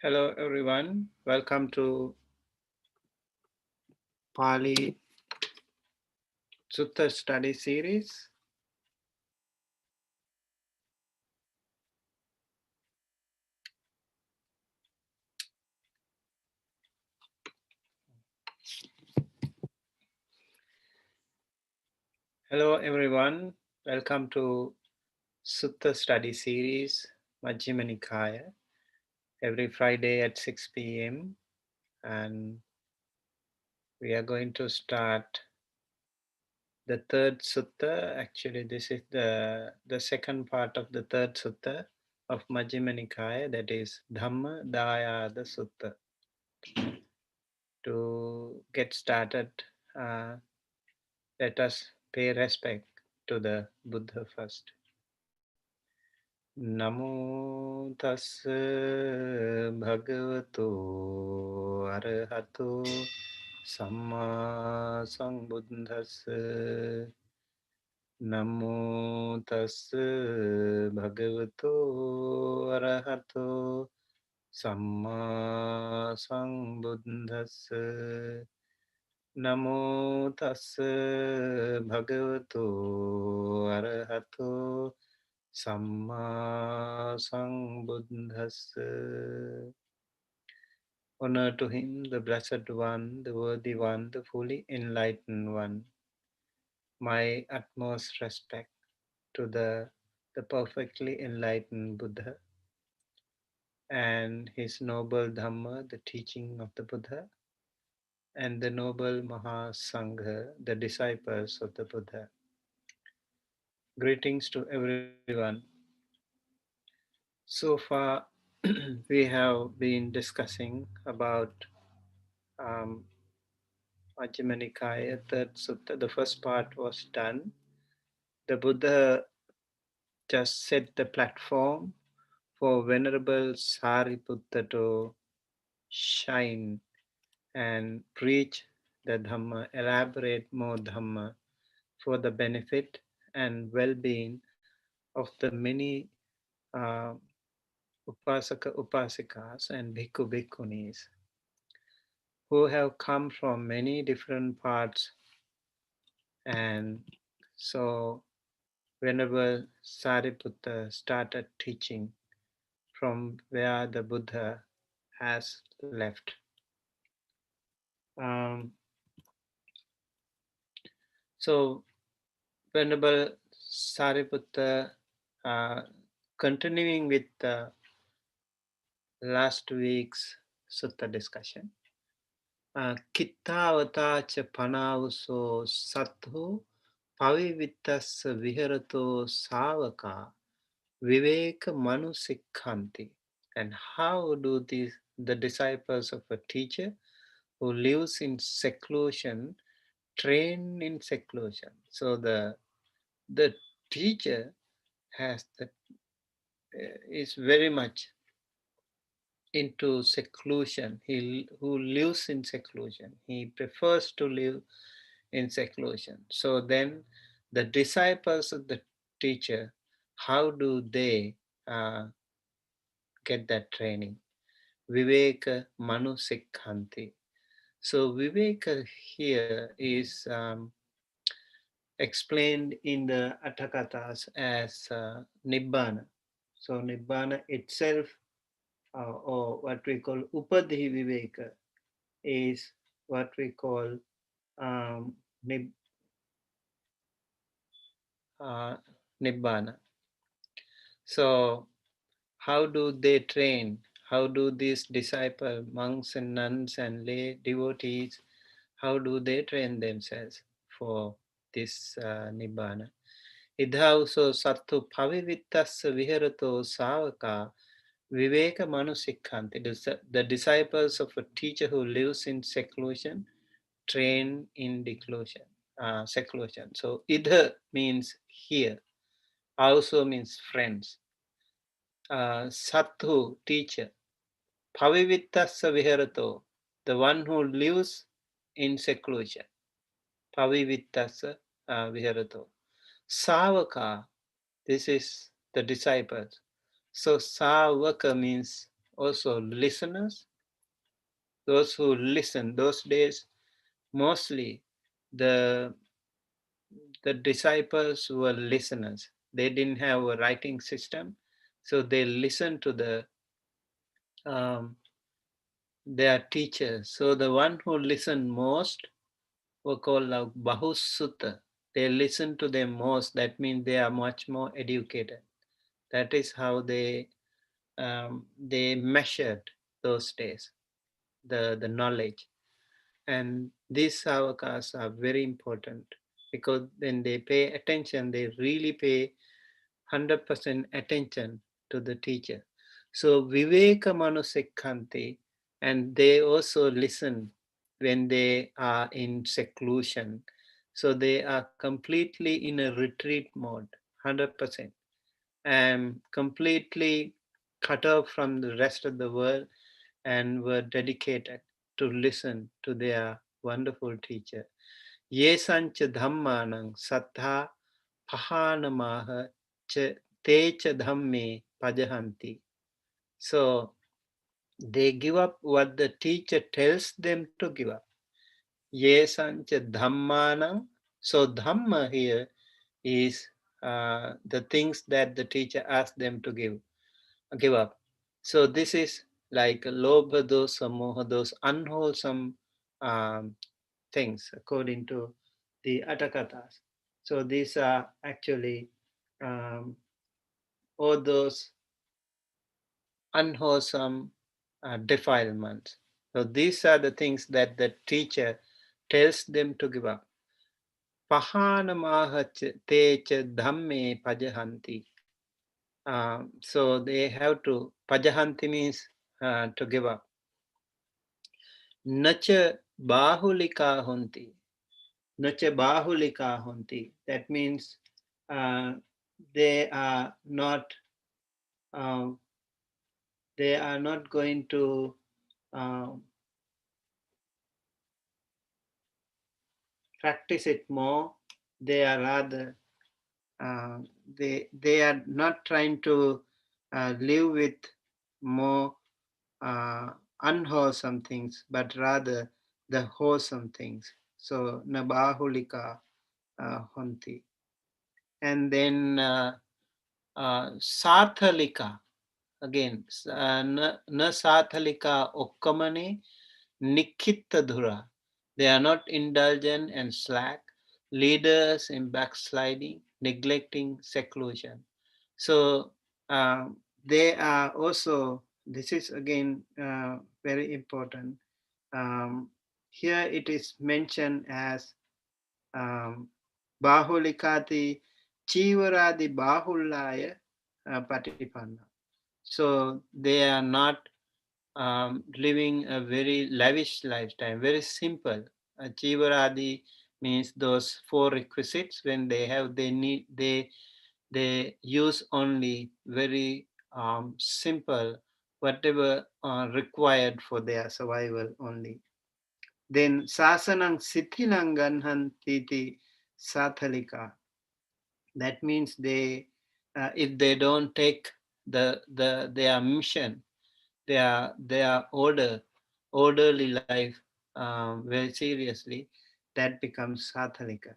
Hello everyone, welcome to Pali Sutta study series. Hello everyone, welcome to Sutta study series, Majjhima Nikaya, every Friday at 6 p.m. And we are going to start the third sutta. Actually, this is the second part of the third sutta of Majjhima Nikaya, that is Dhammadāyāda Sutta. To get started, let us pay respect to the Buddha first. Namo tassa bhagavato arahato samma sambuddhassa. Namo tassa bhagavato arahato samma sambuddhassa. Namo tassa bhagavato arahato samma sambuddhassa. Honor to him, the Blessed One, the Worthy One, the fully enlightened One. My utmost respect to the perfectly enlightened Buddha and his noble Dhamma, the teaching of the Buddha, and the noble Mahasangha, the disciples of the Buddha. Greetings to everyone. So far, we have been discussing about um, Majjhima Nikaya, third sutta. The first part was done. The Buddha just set the platform for Venerable Sariputta to shine and preach the Dhamma, elaborate more Dhamma for the benefit and well-being of the many uh, Upasaka Upasikas and Bhikkhu Bhikkhunis who have come from many different parts. And so whenever Sariputta started teaching from where the Buddha has left. So Venerable Sariputta, continuing with last week's sutta discussion, Kittavatacha panavuso satthu pavivitassa viharato savaka viveka manusikhanti. And how do the disciples of a teacher who lives in seclusion train in seclusion? So the teacher has is very much into seclusion. He who lives in seclusion. He prefers to live in seclusion. So then the disciples of the teacher, how do they get that training? Viveka Manusikhanti. So Viveka here is explained in the Atthakathas as Nibbana. So Nibbana itself, or what we call Upadhi Viveka, is what we call um, Nibbana. So how do they train? How do these disciples, monks and nuns and lay devotees, how do they train themselves for this Nibbana? Idhauso sattu pavivittas viharato savaka viveka manusikhanti. The disciples of a teacher who lives in seclusion train in seclusion. So idha means here, also means friends. Satthu, teacher. Pavivitassa viharato, the one who lives in seclusion. Pavivitassa viharato. Savaka, this is the disciples. So savaka means also listeners, those who listen. Those days, mostly the the disciples were listeners. They didn't have a writing system, so they listened to um, their teachers. So the one who listened most were called like Bahusutta. They listened to them most. That means they are much more educated. That is how they measured those days the knowledge. And these savakas are very important because when they pay attention, they really pay 100% attention to the teacher. So Viveka Manusikhanti, and they also listen when they are in seclusion. So they are completely in a retreat mode, 100%, and completely cut off from the rest of the world and were dedicated to listen to their wonderful teacher. Yesancha Dhammanang Sattha Pahanamaha Techa Dhamme Pajahanti. So they give up what the teacher tells them to give up. Yesancha Dhammanang. So Dhamma here is the things that the teacher asks them to give up. So this is like lobha dosa, moha dosa, unwholesome um, things according to the Atakatas. So these are actually um, all those unwholesome defilements. So these are the things that the teacher tells them to give up. Pahanamaha techa dhamme pajahanti. So they have to, pajahanti means to give up. Nacha bahulika honti. Nacha bahulika honti. That means uh, they are not uh, they are not going to uh, practice it more. They are rather uh, they are not trying to live with more uh, unwholesome things, but rather the wholesome things. So nabahulika honti, and then sarthalika. Again, na sathalika okkamane nikhitta dhura. They are not indulgent and slack, leaders in backsliding, neglecting seclusion. So they are also, this is again very important. Um, Here it is mentioned as Bahulikati Chivaradi Bahulaya Patipanna. So they are not living a very lavish lifestyle, very simple. Chivaradi means those four requisites. When they have, they need, they use only very simple, whatever required for their survival only. Then sasanang sithinang ganhantiti sathalika. That means they, if they don't take their mission, their orderly life very seriously, that becomes sathalika.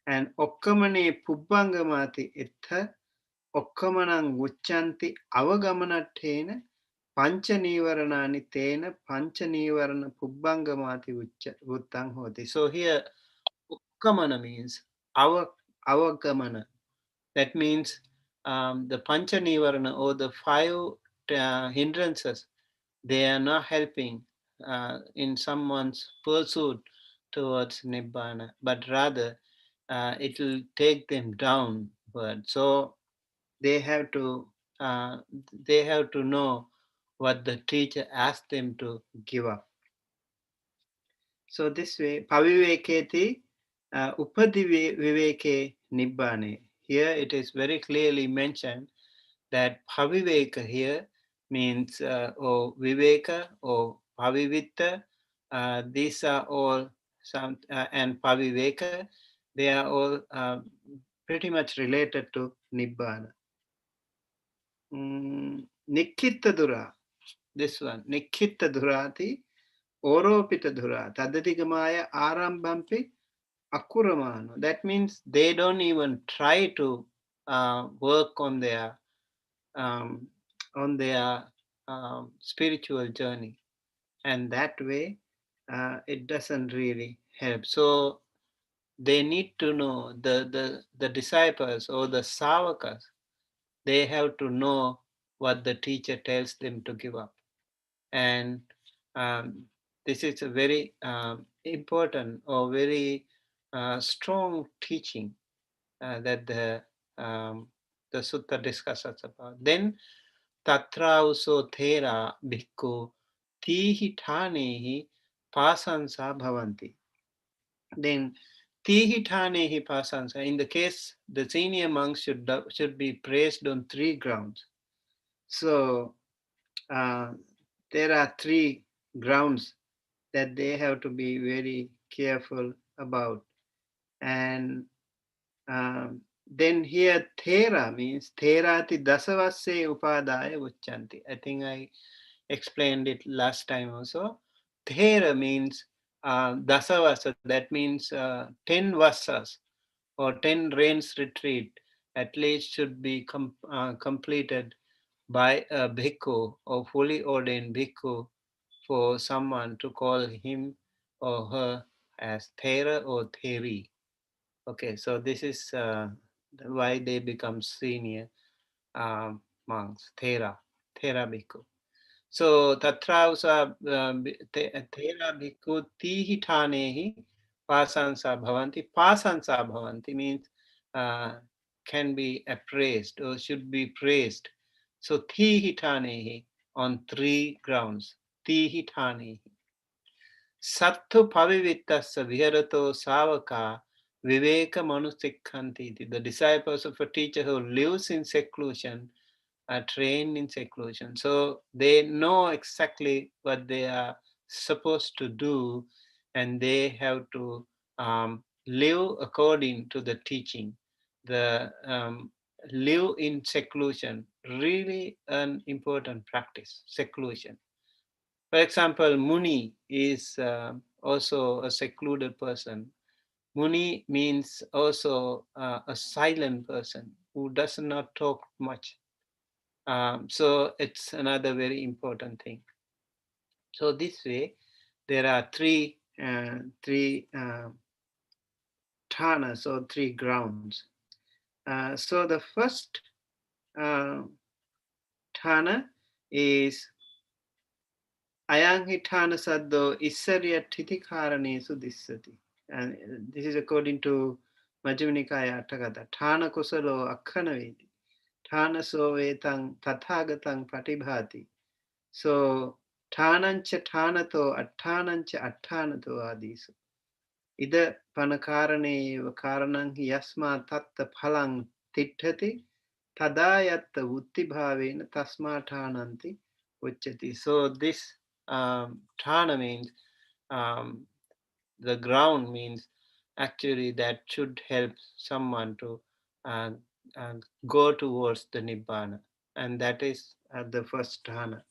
And okkamane pubbangamati ittha okkamanang uchanti avagamanatena pancha nivaranani tena pancha nivarana pubbangamati uttang hoti. So here okkamana means avagamana. That means the pancha nivarana, or the five hindrances, they are not helping in someone's pursuit towards nibbana, but rather it will take them downward. So they have to uh, they have to know what the teacher asked them to give up. So this way, paviveketi upadi viveke nibbane. Here it is very clearly mentioned that paviveka here means or viveka or pavivitta. These are all some and paviveka. They are all pretty much related to nibbana. Nikhitta dura. this one, Nikhitta Dhurati, Oropita Dhura, Tadatigamaya Arambampi Akuramano. That means they don't even try to work um, on their spiritual journey, and that way it doesn't really help. So they need to know the disciples or the savakas. They have to know what the teacher tells them to give up, and um, this is a very important or very strong teaching that the sutta discusses about. Then tatra uso thera bhikkhu tihi thanehi pasansa bhavanti. Then tihi thanehi pasansa. In the case, the senior monks should be praised on 3 grounds. So uh, there are 3 grounds that they have to be very careful about. And then here thera means therati dasavasse upadaya uchanti. I think I explained it last time also. Thera means dasavasa, that means 10 vasas or 10 rains retreat at least should be completed by a bhikkhu or fully ordained bhikkhu for someone to call him or her as thera or theri. Okay, so this is why they become senior monks, thera bhikkhu. So tatra usa thera bhikkhu tihi thanehi pasansa bhavanti. Pasansa bhavanti means uh, can be appraised or should be praised. So tihi thanehi on 3 grounds. Tihi thanehi. Sattva pavivittasya viharato savaka viveka manusikhanti. The disciples of a teacher who lives in seclusion are trained in seclusion. So they know exactly what they are supposed to do, and they have to live according to the teaching. The live in seclusion, really an important practice, seclusion. For example, Muni is also a secluded person. Muni means also a silent person who does not talk much. So it's another very important thing. So this way, there are three thanas or 3 grounds. So the first uh, thana is Ayanghi thana saddo isarya titikaaranesu dissati. And this is according to Majjhima Nikaya Atthakatha. Thana kusalo akhanavedi. Thana sovetang tathagatang patibhati. So thanancha thanato athanancha atthanato adisu. Ida panakarane karanang yasma tatta phalang titthati tadayatta uttibhavena tasma thananti uchati. So this thana means the ground means actually that should help someone to uh, go towards the nibbana, and that is the first thana.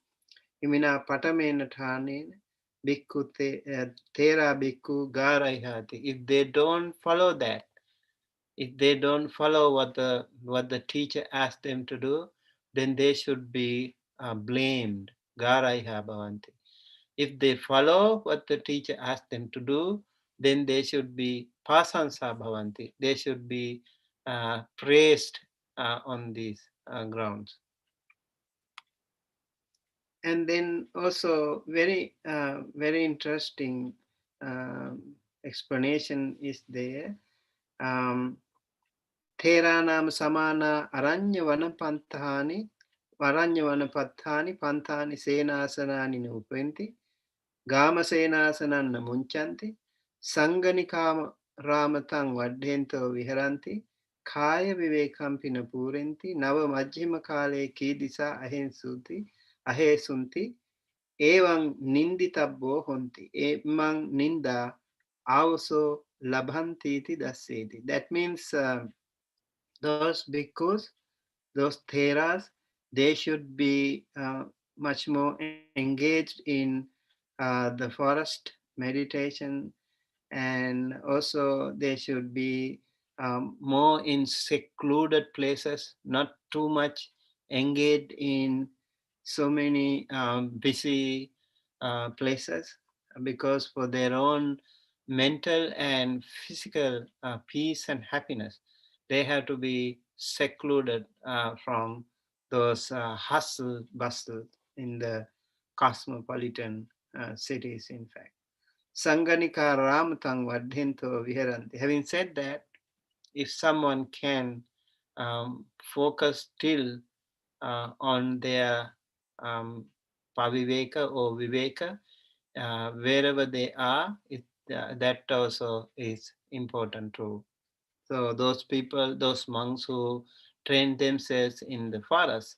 Imina patamena thane bhikkhu thera bhikkhu garayhati. If they don't follow that, if they don't follow what the teacher asked them to do, then they should be blamed. Garayha bhavanti. If they follow what the teacher asked them to do, then they should be pasansa bhavanti. They should be praised on these grounds. And then also very interesting explanation is there. Theranam samana aranya vanapanthani varanya vanapathani panthani senasanani nupenti gama senasananna munchanti sangani kama ramatang vadhento viharanti kaya vivekampina purenti nava majjhima kale kidisa ahesunti evam ninditabbo honti emang ninda also labhanti iti dasseti. That means those bhikkhus, those theras, they should be much more engaged in the forest meditation, and also they should be more in secluded places, not too much engaged in so many busy places, because for their own mental and physical peace and happiness, they have to be secluded from those hustle bustle in the cosmopolitan cities, in fact. Sanganika Ramatang Vadhinto Viharanti. Having said that, if someone can focus still on their um, paviveka or viveka, wherever they are, that also is important too. So those people, those monks who train themselves in the forest,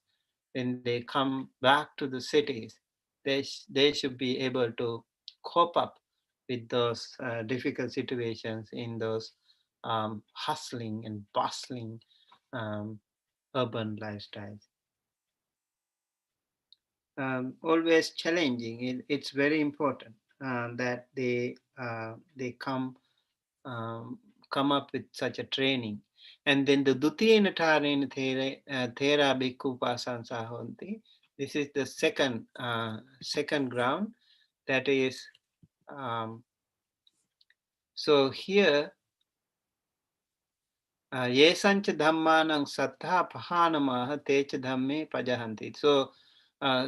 when they come back to the cities, they should be able to cope up with those difficult situations in those hustling and bustling um, urban lifestyles. Always challenging. It's very important that they um, come up with such a training. And then the Dutiyena Tarena Thera Bhikkhu Pasansa Honti. This is the second ground. That is, um, so here, Yesancha Dhammanang Sattha Pahanamaha Techa Dhamme Pajahanti. So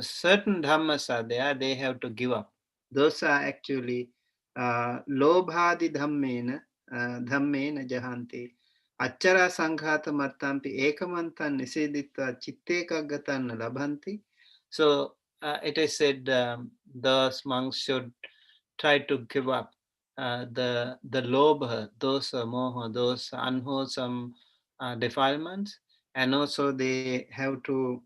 certain dhammas are there, they have to give up. Those are actually Lobhadi Dhammena Jahanti. Achara Sanghata Mattampi Ekamantan Niseditva Chitteka Labhanti. So it is said those monks should try to give up the lobha, those moha, those unwholesome defilements, and also they have to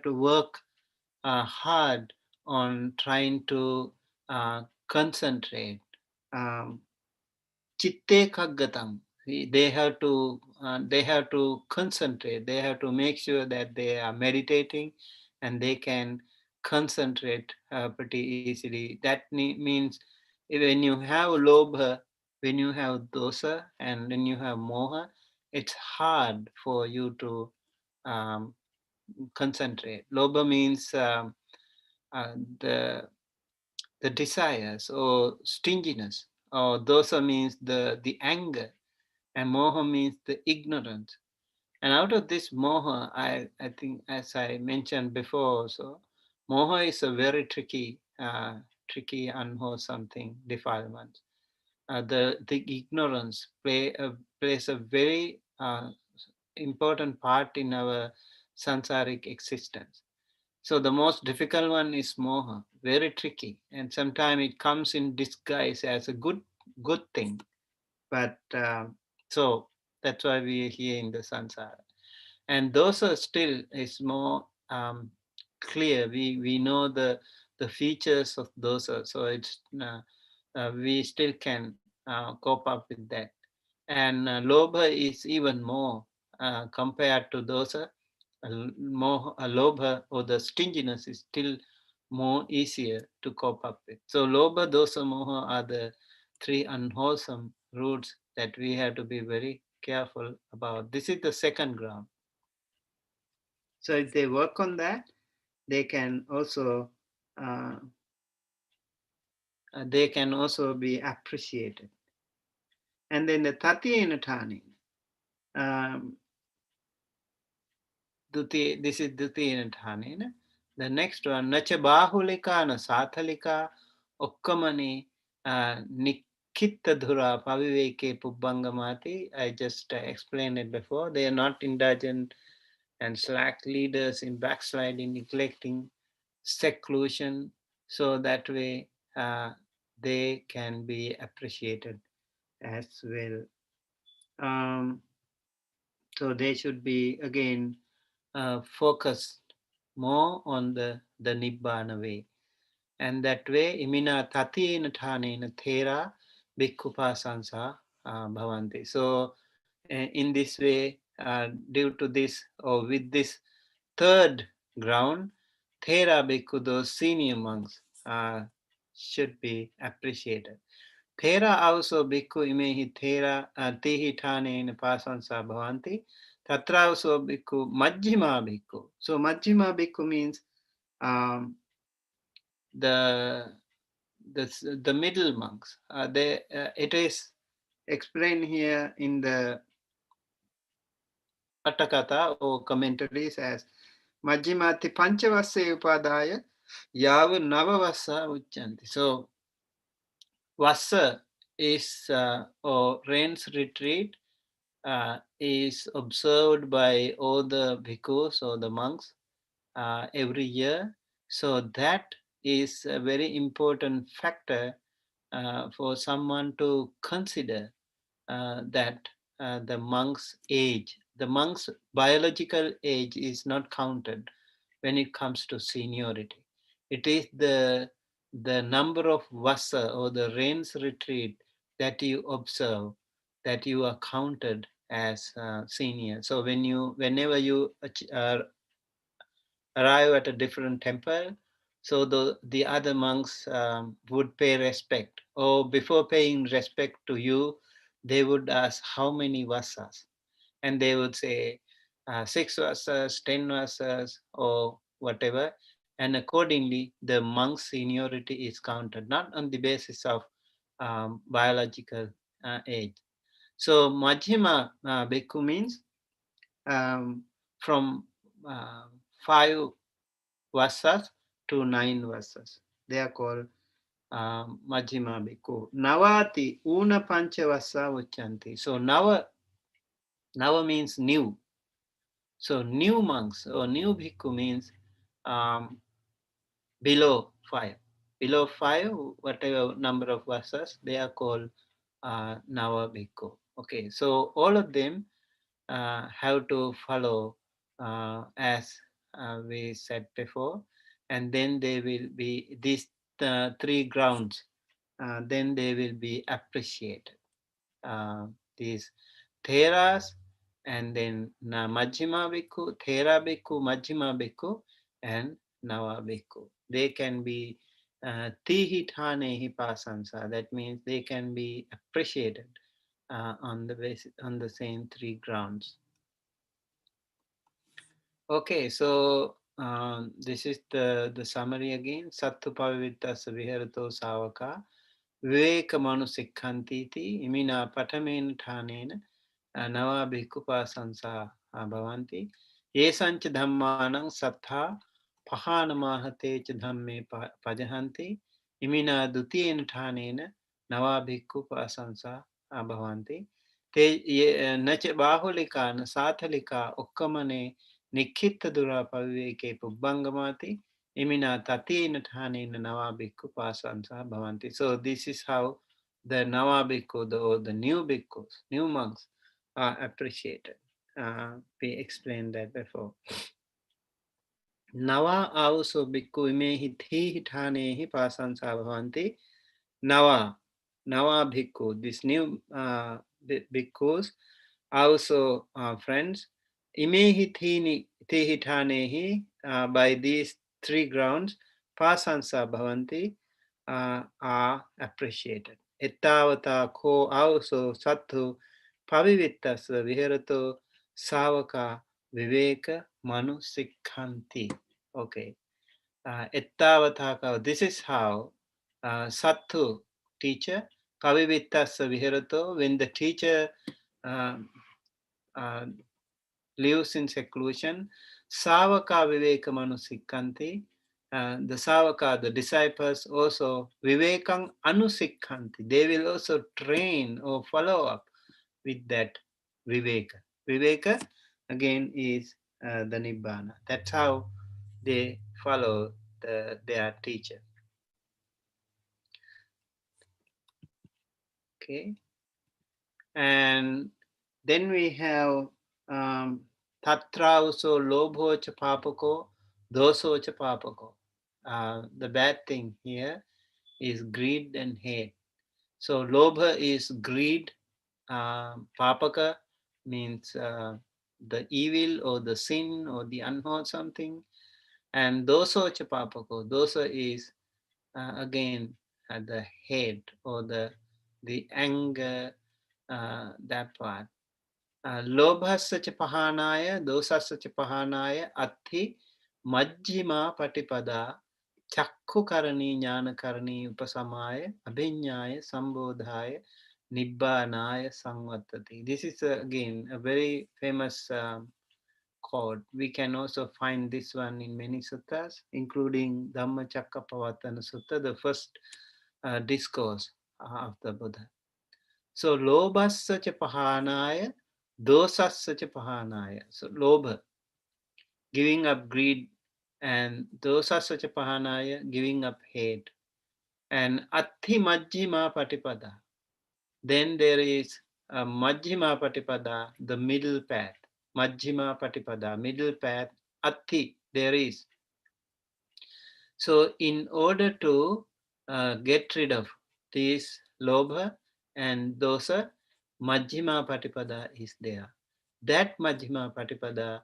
work hard on trying to concentrate. Um, Chitte kaggatam. They have to concentrate. They have to make sure that they are meditating, and they can concentrate pretty easily. That means when you have lobha, when you have dosa, and when you have moha, it's hard for you to um, concentrate. Lobha means uh, the the desires or stinginess, or dosa means the anger, and moha means the ignorance. And out of this moha, I think, as I mentioned before also, moha is a very tricky, unwholesome thing, defilement. The ignorance plays a very important part in our sansaric existence. So the most difficult one is moha, very tricky, and sometimes it comes in disguise as a good thing. But so that's why we are here in the samsara. And those are still is more clear. We know the features of dosa, so it's we still can cope up with that. And lobha is even more compared to dosa. More lobha, or the stinginess, is still more easier to cope up with. So lobha, dosa, moha are the three unwholesome roots that we have to be very careful about. This is the second ground. So if they work on that, they can also uh, be appreciated. And then the Tatyena Tani. Um, this is Dutiyena Tani. The next one, Nacha Bahulika, Na Sathalika, Okkamani, Nikitta Dhura, Paviveke Pubbangamati. I just explained it before. They are not indulgent and slack leaders in backsliding, neglecting, seclusion, so that way they can be appreciated as well. Um, so they should be again focused more on the Nibbana way. And that way, imina tatina thanena thera bhikkhupasansa bhavanti. So, in this way, due to this, or with this third ground, Thera bhikkhu, those senior monks, should be appreciated. Thera also bhikkhu imehi thera tihi thane pasansa bhavanti. Tatra also bhikkhu majjhima bhikkhu. So majjhima bhikkhu means um, the the middle monks. It is explained here in the Patakata or commentaries as Majjimati Panchavasya Upadaya Yavu Navavasa Uchanti. So Vasa is or rain's retreat is observed by all the bhikkhus or the monks every year. So that is a very important factor for someone to consider that the monk's age, the monk's biological age is not counted when it comes to seniority. It is the number of vasa or the rain's retreat that you observe that you are counted as senior. So whenever you arrive at a different temple, so the other monks would pay respect, or before paying respect to you, they would ask how many vasas, and they would say 6 vasas, 10 vasas, or whatever, and accordingly the monk's seniority is counted, not on the basis of biological age. So Majjhima Bhikkhu means um, from uh, 5 vasas to 9 vasas. They are called Majjhima Bhikkhu. Navati Una Pancha Vasa Uchanti. So Nava means new. So new monks or new bhikkhu means um, below 5. Below 5, whatever number of vasas, they are called Nava bhikkhu. Okay, so all of them have to follow as we said before, and then they will be these 3 grounds, then they will be appreciated. These theras, and then Majjhima Bhikkhu, Thera Bhikkhu, Majjhima Bhikkhu, and Nava Bhikkhu. They can be Tihi Thanehi Pasansa. That means they can be appreciated on the basis, on the same 3 grounds. Okay, so this is the summary again. Sattu Pavitasa Viharato Savaka Viveka Manusikkantiti Imina Patamen Thanena Nava Bhikkupa Sansa Bhavanti Yesancha Dhammanang Sattha Pahanamahate Cha Dhamme Pajahanti Imina Dutien Thanena Nava Bhikkupa Sansa Bhavanti Te Nacha Bahulika Nasathalika Ukkamane Nikhitta Dura Paviveke Pubbangamati Imina Tatina Thanina Nava Bhikkhu Pasansa Bhavanti. So this is how the Nava Bhikkhu, the new bhikkhus, new monks are appreciated. We explained that before. Nava also bhikkhu imehi thihi thanehi pasansa bhavanti. Nava bhikkhu, this new bhikkhus, also friends, imehi thihi thanehi, by these 3 grounds, pasansa bhavanti, are appreciated. Ettavata ko also satthu pavivittas viharato savaka viveka manu sikhanti. Okay. Ettavata, this is how satthu, teacher, pavivittas viharato, when the teacher uh, lives in seclusion, savaka viveka manu sikhanti. The savaka, the disciples also vivekang anusikhanti. They will also train or follow up with that viveka. Viveka again is the nibbana. That's how they follow their teacher. Okay, and then we have tatra also lobho cha papako, doso cha papako. The bad thing here is greed and hate. So lobha is greed, papaka means the evil or the sin or the unwholesome thing, And dosa chapapako, dosa is again at the head or the anger, that part. Lobhassa cha pahanaya, dosassa cha pahanaya, atti majjima patipada, chakku karani, jnana karani, upasamaya, abhinyaya, sambodhaya, nibbanaya, samvattati. This is again a very famous quote. We can also find this one in many suttas, including Dhammacakkappavattana Sutta, the first discourse of the Buddha. So, lobhassa cha pahanaya, dosassa cha pahanaya. So, lobha, giving up greed, and dosassa cha pahanaya, giving up hate. And atti majjima patipada. Then there is majjima patipada, the middle path. Majjima patipada, middle path. Atti, there is. So, in order to get rid of this lobha and dosa, Majjhima Patipada is there. That Majjhima Patipada,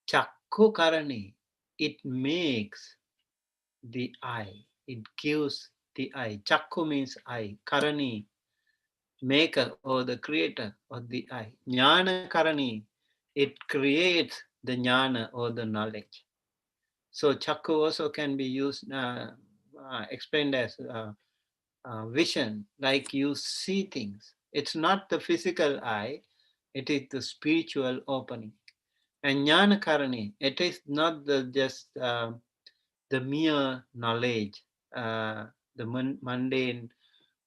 Chakku Karani, it makes the eye, it gives the eye. Chakku means eye, Karani, maker or the creator of the eye. Jnana Karani, it creates the jnana or the knowledge. So chakku also can be used, explained as vision, like you see things. It's not the physical eye, it is the spiritual opening. And jnana karani, it is not just the mere knowledge, the mundane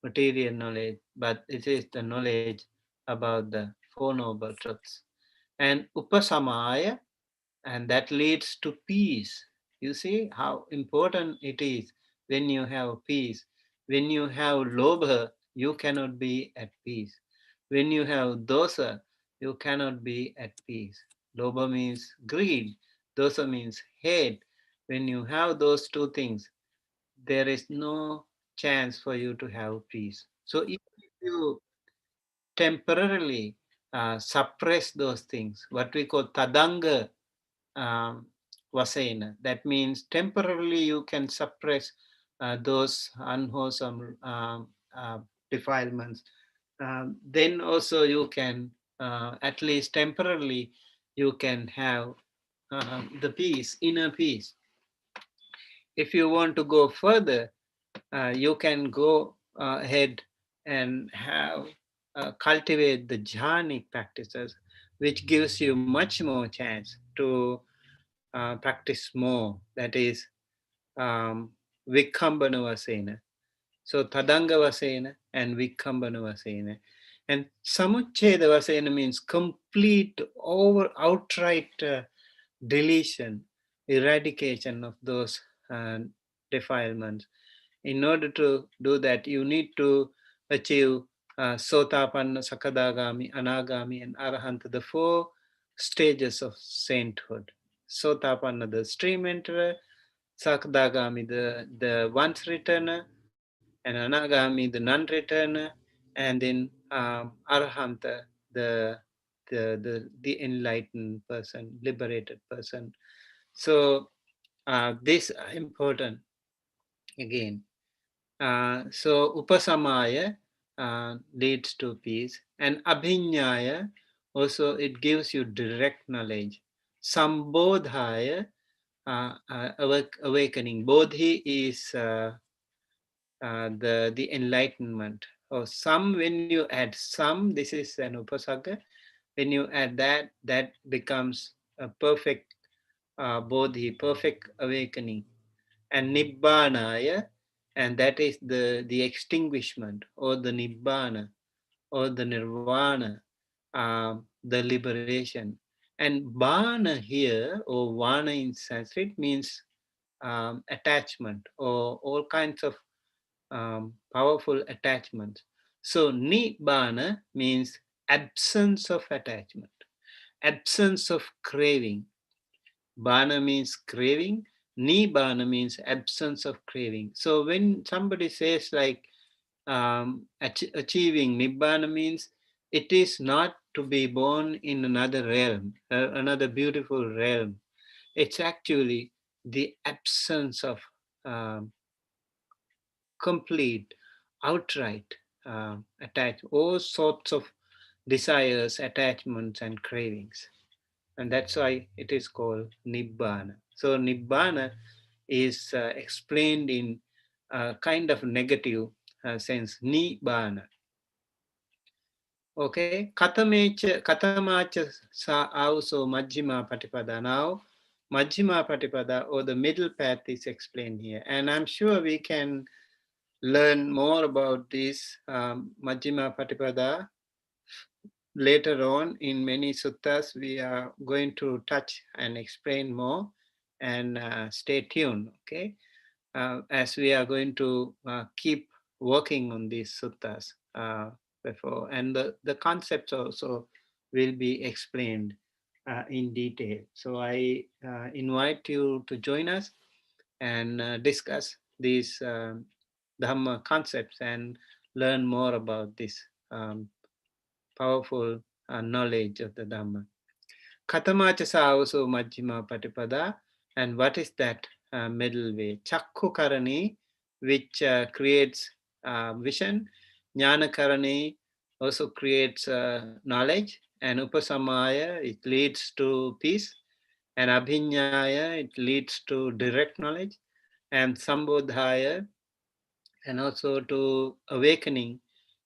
material knowledge, but it is the knowledge about the Four Noble Truths. And upasamaya, and that leads to peace. You see how important it is when you have peace. When you have lobha, you cannot be at peace. When you have dosa, you cannot be at peace. Lobha means greed, dosa means hate. When you have those two things, there is no chance for you to have peace. So if you temporarily suppress those things, what we call tadanga um, vasena. That means temporarily you can suppress those unwholesome defilements. Then also you can, at least temporarily, you can have the peace, inner peace. If you want to go further, you can go ahead and have cultivate the jhanic practices, which gives you much more chance to practice more. That is Vikambana Vasena. So Tadanga Vasena and Vikambana Vasena. And Samucheda Vasena means complete, outright deletion, eradication of those defilements. In order to do that, you need to achieve Sotapanna, Sakadagami, Anagami, and Arahanta, the four stages of sainthood. Sotapanna, the stream enterer; Sakadagami, the once returner; and Anagami, the non-returner; and then Arahanta, the enlightened person, liberated person. So this are important again. So upasamaya leads to peace, and abhinyaya also, it gives you direct knowledge. Sambodhaya, awakening. Bodhi is the enlightenment. Or some, when you add some, this is an upasaka. When you add that, that becomes a perfect bodhi, perfect awakening. And nibbanaya, and that is the extinguishment or the nibbana or the nirvana, the liberation. And bana here, or vana in Sanskrit, means attachment or all kinds of powerful attachments. So nibbana means absence of attachment, absence of craving. Bana means craving. Nibbana means absence of craving. So when somebody says like achieving Nibbana means it is not to be born in another realm, another beautiful realm. It's actually the absence of um, complete, outright all sorts of desires, attachments, and cravings. And that's why it is called Nibbana. So, Nibbana is explained in a kind of negative sense, Nibbana. Okay, Katamacha sa also Majjhima Patipada. Now, Majjhima Patipada, or the middle path, is explained here. And I'm sure we can learn more about this Majjhima Patipada later on in many suttas. We are going to touch and explain more, and stay tuned, okay? As we are going to keep working on these suttas before, and the concepts also will be explained in detail. So I invite you to join us and discuss these Dhamma concepts and learn more about this powerful knowledge of the Dhamma. Katamachasa also Majjhima Patipada. And what is that middle way? Chakku Karani, which creates vision. Jnana Karani also creates knowledge. And Upasamaya, it leads to peace. And Abhinyaya, it leads to direct knowledge. And Sambodhaya, and also to awakening,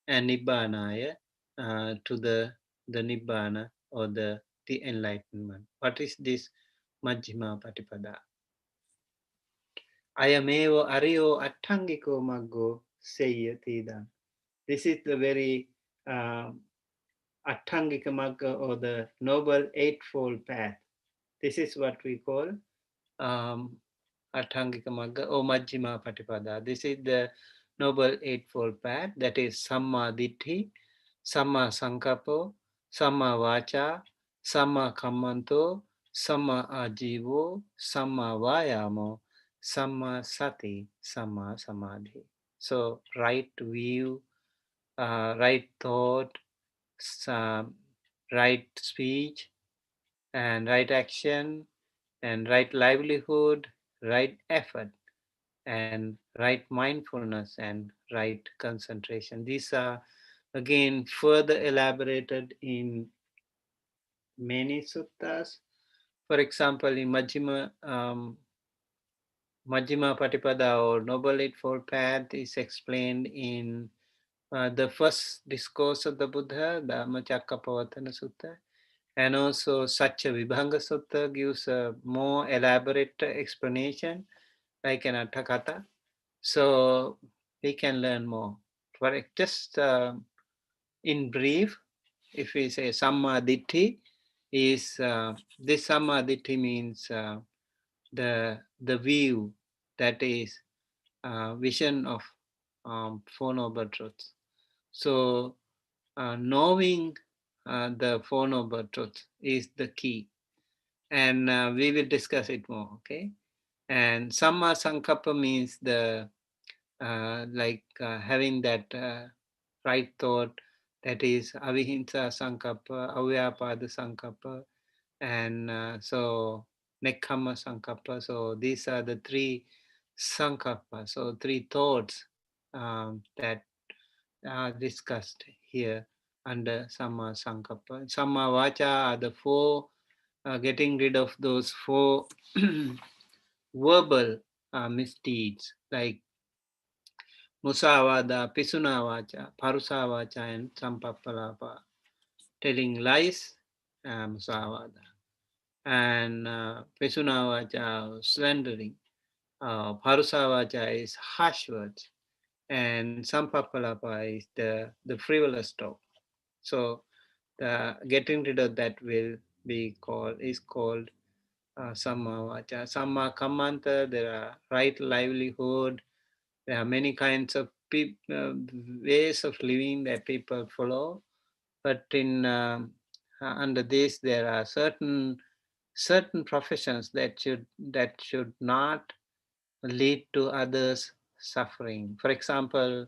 and Nibbanaya, to the Nibbana, or the enlightenment. What is this Majjhima Patipada? Ayamevo Ariyo Attangiko Maggo Seyyatidam. This is the very Attangika Magga, or the Noble Eightfold Path. This is what we call um, Attangika Magga or Majjhima Patipada. This is the Noble Eightfold Path, that is Samma Ditthi, Samma Sankappo, Samma Vacha, Samma Kammanto, Samma Ajivo, Samma Vayamo, Samma Sati, Samma Samadhi. So, right view, right thought, right speech, and right action, and right livelihood, right effort, and right mindfulness, and right concentration. These are again further elaborated in many suttas. For example, in Majjhima Patipada, or Noble Eightfold Path, is explained in the first discourse of the Buddha, the Dhammacakkappavattana Sutta. And also Satya Vibhanga Sutta gives a more elaborate explanation, like an Atthakatha. So we can learn more. For just in brief, if we say Samma Ditthi, is this Samma Ditthi means the view, that is vision of Four Noble Truths. So knowing the Four Noble Truths is the key, and we will discuss it more. Okay, and Samma Sankappa means the having that right thought, that is Avihinsa Sankappa, Avyapada Sankappa, and so Nekkhamma Sankappa. So these are the three Sankappa, so three thoughts that are discussed here under Samma Sankappa. Samma Vacha are the four, getting rid of those four verbal misdeeds, like Musavada, Pisunavacha, Parusavacha, and Sampappalapa, telling lies, Musavada, and Pisunavacha, slandering, Parusavacha is harsh words, and Sampappalapa is the frivolous talk. So the getting rid of that will is called Samma Vacha. Samma Kammanta, there are right livelihood. There are many kinds of ways of living that people follow, but in under this there are certain professions that should not lead to others suffering. For example,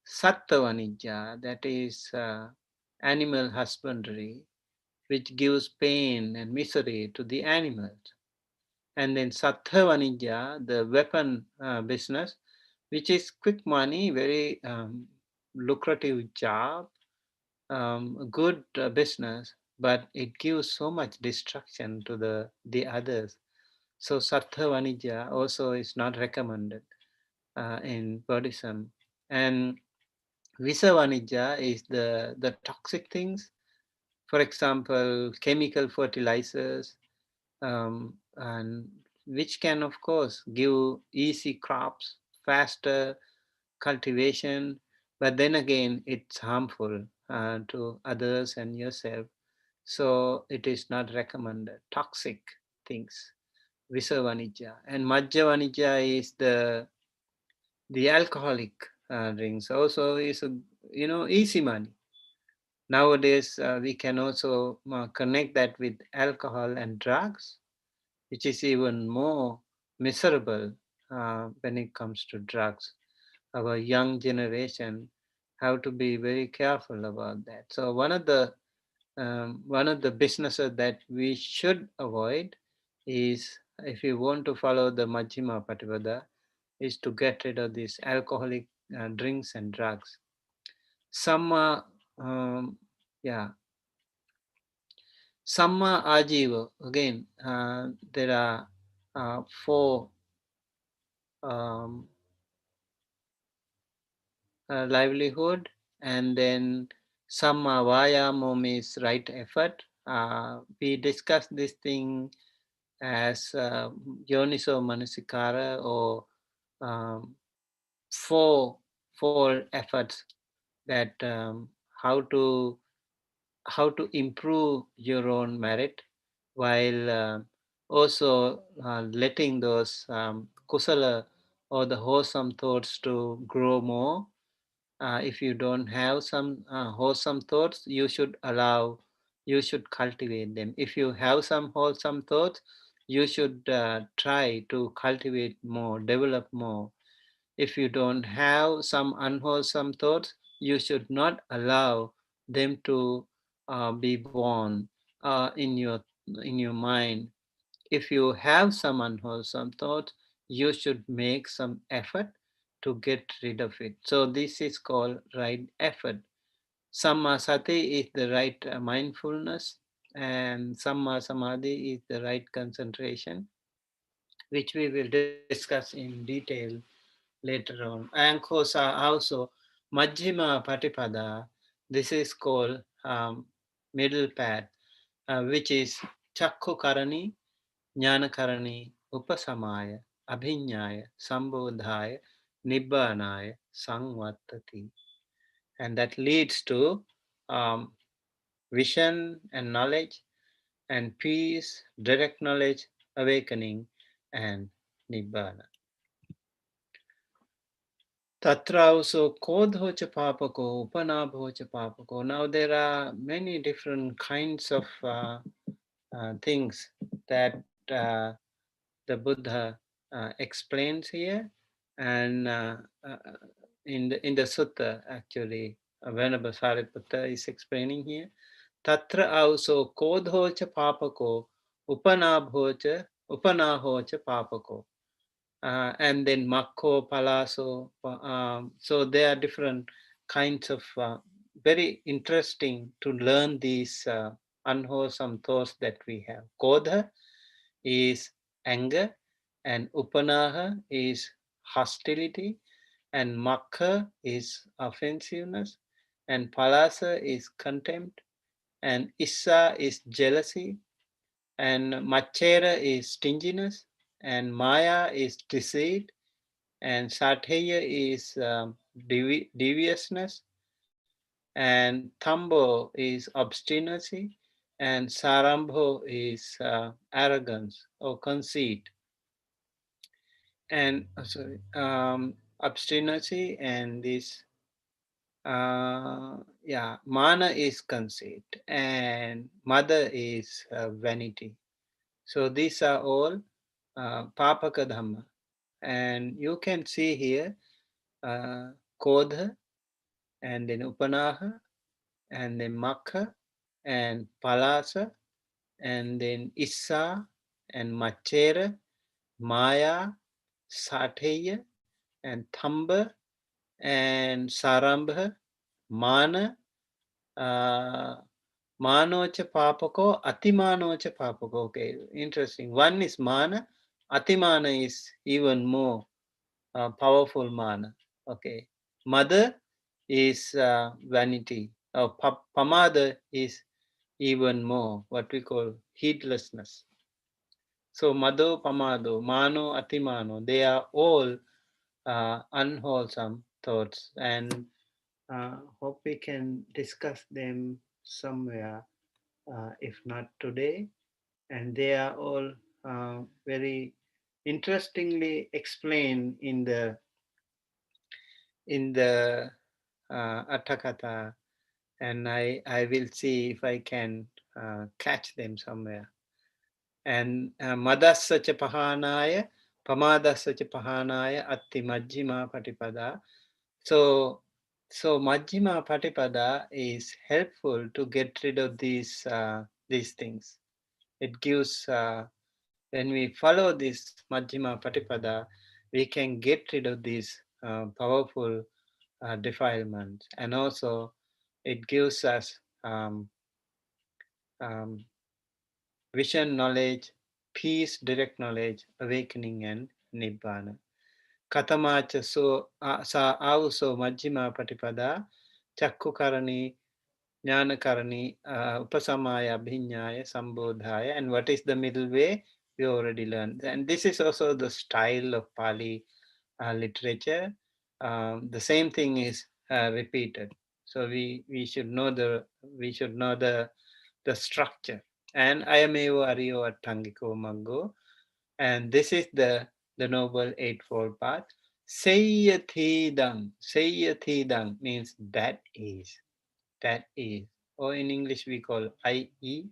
Sattavanijja, that is animal husbandry, which gives pain and misery to the animals. And then Sattva Vanijja, the weapon business, which is quick money, very lucrative job, good business, but it gives so much destruction to the others. So Sattva Vanijja also is not recommended in Buddhism. And Visa Vanijja is the toxic things, for example, chemical fertilizers, and which can, of course, give easy crops, faster cultivation, but then again, it's harmful to others and yourself. So it is not recommended. Toxic things, Visa Vanijja. And Majja Vanijja is the alcoholic drinks. Also is easy money. Nowadays, we can also connect that with alcohol and drugs, which is even more miserable when it comes to drugs. Our young generation have to be very careful about that. So one of the businesses that we should avoid is, if you want to follow the Majjhima Patipada, is to get rid of these alcoholic drinks and drugs. Some yeah, Samma Ajiva, again, there are four um, livelihood, and then Samma Vayamo means right effort. We discussed this thing as Yoniso Manasikara, or um, four, four efforts that how to how to improve your own merit, while also letting those kusala, or the wholesome thoughts, to grow more. If you don't have some wholesome thoughts, you should cultivate them. If you have some wholesome thoughts, you should try to cultivate more, develop more. If you don't have some unwholesome thoughts, you should not allow them to be born in your mind. If you have some unwholesome thoughts, you should make some effort to get rid of it. So this is called right effort. Samma sati is the right mindfulness, and samma samadhi is the right concentration, which we will discuss in detail later on. Anchors are also Majjhima Patipada. This is called middle path, which is Chakku Karani, Jnana Karani, Upasamaya, Abhinyaya, Sambodhaya, Nibbanaya, Sangvattati. And that leads to um, vision and knowledge and peace, direct knowledge, awakening, and Nibbana. Tatra also kodhocha papako, upanabhocha papako. Now there are many different kinds of things that the Buddha explains here, and in the sutta, actually, Venerable Sariputta is explaining here. Tatra also kodhocha papako, upanahocha papako. And then Mako, Palaso. So there are different kinds of very interesting to learn these unwholesome thoughts that we have. Kodha is anger, and Upanaha is hostility, and Makha is offensiveness, and Palasa is contempt, and Issa is jealousy, and Machera is stinginess, and Maya is deceit, and Sateya is deviousness, and Thambo is obstinacy, and Sarambho is arrogance or conceit. And obstinacy, and this mana is conceit, and mother is vanity. So these are all papaka dhamma, and you can see here kodha, and then upanaha, and then makha, and palasa, and then issa, and machera, Maya, Sateya, and Thamba, and Sarambha, Mana, uh, Manocha Papako, Atimanocha Papako. Okay, interesting. One is Mana, Atimana is even more powerful Mana. Okay, Mother is vanity. Pamada is even more what we call heedlessness. So Mado, Pamado, Mano, Atimano, they are all unwholesome thoughts, and hope we can discuss them somewhere, if not today. And they are all very interestingly explained in the Atthakatha, and I will see if I can catch them somewhere. And Madassacha Pahanaya, Pamadassacha Pahanaya, Atti Majjhima Patipada. So, so Majjhima Patipada is helpful to get rid of these things. It gives, when we follow this Majjhima Patipada, we can get rid of these powerful defilements, and also it gives us um, vision, knowledge, peace, direct knowledge, awakening, and nibbana. Katamacha so sa auso majjhima patipada chakku karani jnana karani upasamaya bhinyaya sambodhaya. And what is the middle way? We already learned. And this is also the style of Pali literature. The same thing is repeated. So we should know the structure. And ayameva ariyo attangiko maggo. And this is the Noble Eightfold Path. Sayyatidang. Sayyatidang means that is. That is. Or in English we call I.E.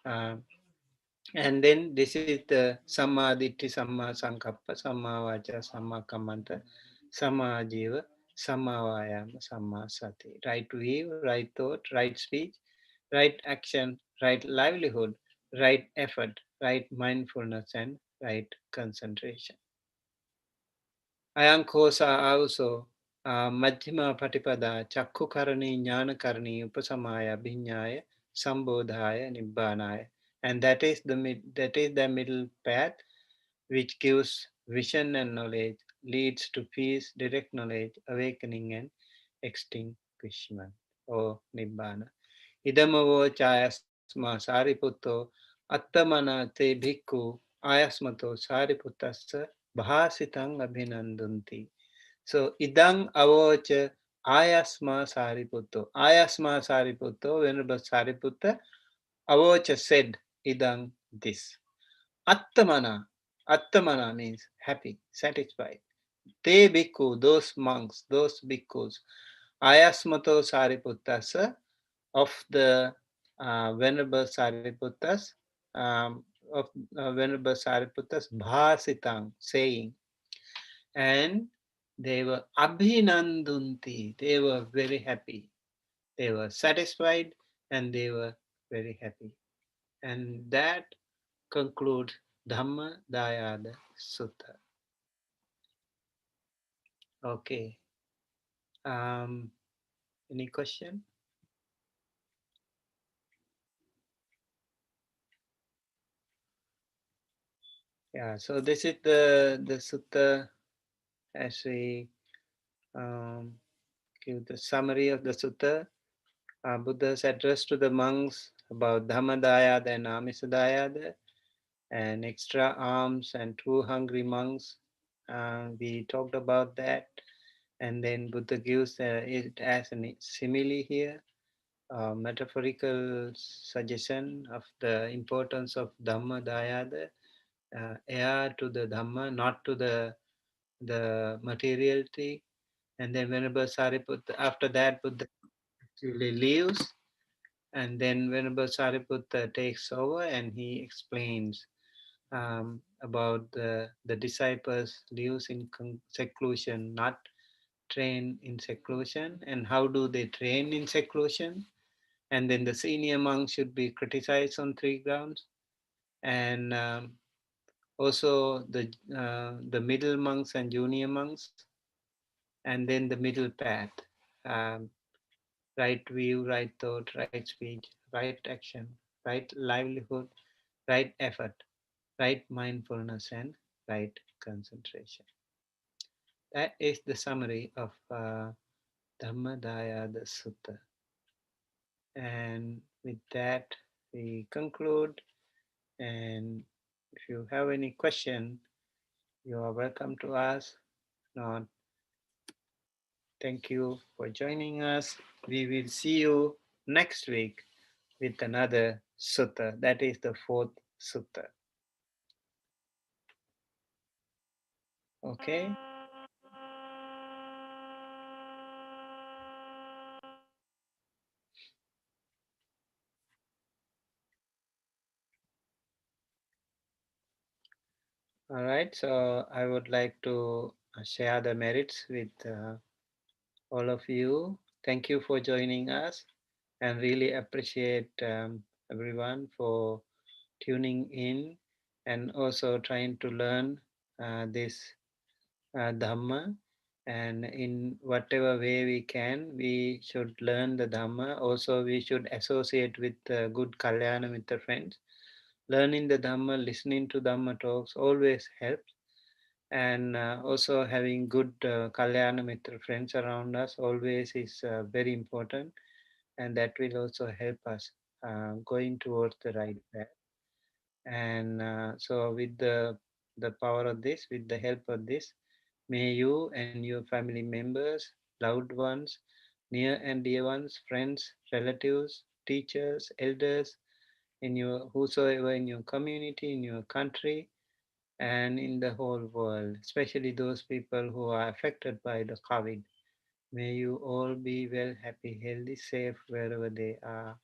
And then this is the Samma Ditti, Samma Sankappa, Samma Vacha, Samma Kammanta, Samma Jiva, Samma Vayama, Samma Sati. Right view, right thought, right speech, right action, right livelihood, right effort, right mindfulness, and right concentration. Ayankosa also Majjhima Patipada, Chakku Karani, Jnana Karani, Upasamaya, Bhinyaya, Sambodhaya, Nibbānaya. And that is the middle path, which gives vision and knowledge, leads to peace, direct knowledge, awakening, and extinguishment or Nibbana. Idamavo chayasma sariputto attamana te bhikkhu ayasmato sariputassa bhasitang abhinandanti. So idang avocha ayasma sariputto. Ayasma sariputto, Venerable Sariputta, avocha said idang this. Attamana. Attamana means happy, satisfied. Te bhikkhu, those monks, those bhikkhus. Ayasmato sariputasa, of the Venerable Sariputtas, of Venerable Sariputtas Bhasitang, saying, and they were Abhinandunti, they were very happy, they were satisfied, and they were very happy. And that concludes Dhammadāyāda Sutta. Okay. Any question? Yeah, so this is the sutta as we give the summary of the sutta. Buddha's address to the monks about Dhammadāyāda and Amisadāyāda, and extra alms and two hungry monks. We talked about that, and then Buddha gives it as a simile here, metaphorical suggestion of the importance of Dhammadāyāda, heir to the Dhamma, not to the materiality. And then Venerable Sariputta, after that, Buddha actually leaves, and then Venerable Sariputta takes over and he explains about the disciples lives in seclusion, not train in seclusion, and how do they train in seclusion. And then the senior monks should be criticized on three grounds. And Also the middle monks and junior monks, and then the middle path. Um, right view, right thought, right speech, right action, right livelihood, right effort, right mindfulness, and right concentration. That is the summary of Dhammadāyāda Sutta. And with that, we conclude. And if you have any question, you are welcome to ask. Not, thank you for joining us. We will see you next week with another sutta. That is the fourth sutta. Okay? All right. So I would like to share the merits with all of you. Thank you for joining us and really appreciate everyone for tuning in and also trying to learn this Dhamma. And in whatever way we can, we should learn the Dhamma. Also, we should associate with good Kalyana Mitra friends. Learning the Dhamma, listening to Dhamma talks always helps. And also having good Kalyana Mitra friends around us always is very important. And that will also help us going towards the right path. And so with the power of this, with the help of this, may you and your family members, loved ones, near and dear ones, friends, relatives, teachers, elders, in your whosoever in your community, in your country, and in the whole world, especially those people who are affected by the COVID. May you all be well, happy, healthy, safe wherever they are.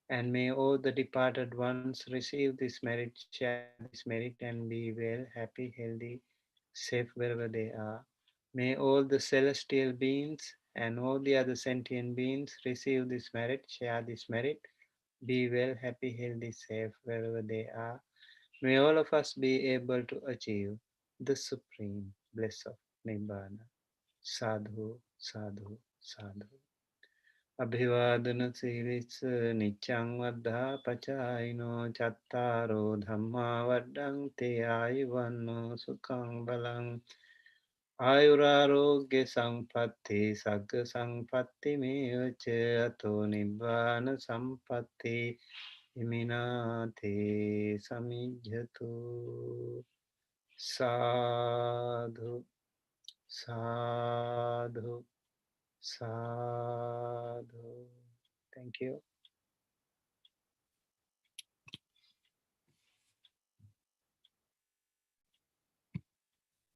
And may all the departed ones receive this merit, share this merit, and be well, happy, healthy, safe wherever they are. May all the celestial beings and all the other sentient beings receive this merit, share this merit, be well, happy, healthy, safe wherever they are. May all of us be able to achieve the supreme bliss of Nibbana. Sadhu, sadhu, sadhu. अभिवादन सीलिस नित्यं वद्धा पचाइनो चत्तारो धम्मा वड्डन्ति आयुवन्नो सुखं बलं आयुरारोग्य संपत्ति सग्ग संपत्ति मेव च अतो निब्बान संपत्ति इमिनाते समिज्जतु साधु साधु sadhu. Thank you.